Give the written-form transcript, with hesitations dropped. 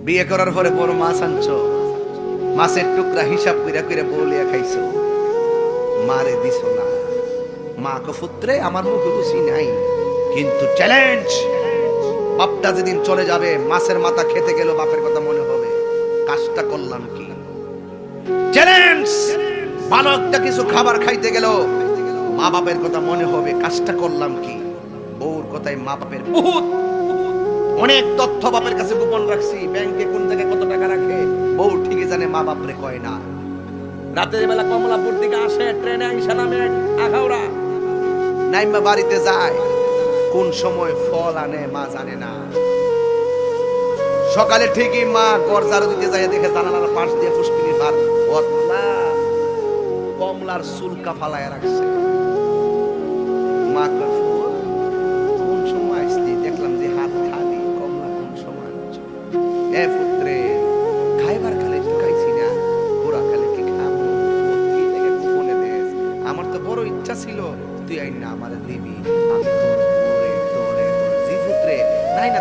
বিয়ে করার পরে বড় মাছ আনছো, মাছের টুকরা হিসাব কইরা কইরা বলিয়া খাইছো, মারে দিছো না। মা কো পুত্রে আমার মুখে রুচি নাই, কিন্তু চ্যালেঞ্জ, বাপটা যেদিন চলে যাবে মাছের মাথা খেতে গেল বাপের কথা মনে হবে, কাজটা করলাম কি। চ্যালেঞ্জ, ভালো একটা কিছু খাবার খাইতে গেল মা বাপের কথা মনে হবে, কাজটা করলাম কি। বউর কথায় মা বাপের বহুত অনেক তথ্য বাপের কাছে গোপন রাখছি, ব্যাংকে কোন জায়গায় কত টাকা রাখে বউ ঠিকই জানে, মা বাপরে কয় না। রাতের বেলা কমলাপুর থেকে আসে, ট্রেনে আইসা নামে আখাউড়া, নাইমা বাড়িতে যায়, কোন সময় ফল আনে মা জানে না। সকালে ঠিকই মা ঘর ঝাড়ু দিতে যায়, দেখে জানালার পাশ দিয়ে ফুসকিনি বার বদলা কমলার চুলকা ফালায় রাখছে। মা কয় ফুল কোন সময় আসলি, দেখলাম যে হাত খালি, কমলা কোন সময় আনছো? এ পুত্রে খাইবার খালে তো খাইছি না, পুরা খালে কি খাবো, কি থেকে গোপনে দেশ, আমার তো বড় ইচ্ছা ছিল তুই আইন না আমারে দিবি, আমি তোর পুরে তোরে জি পুত্রে নাই না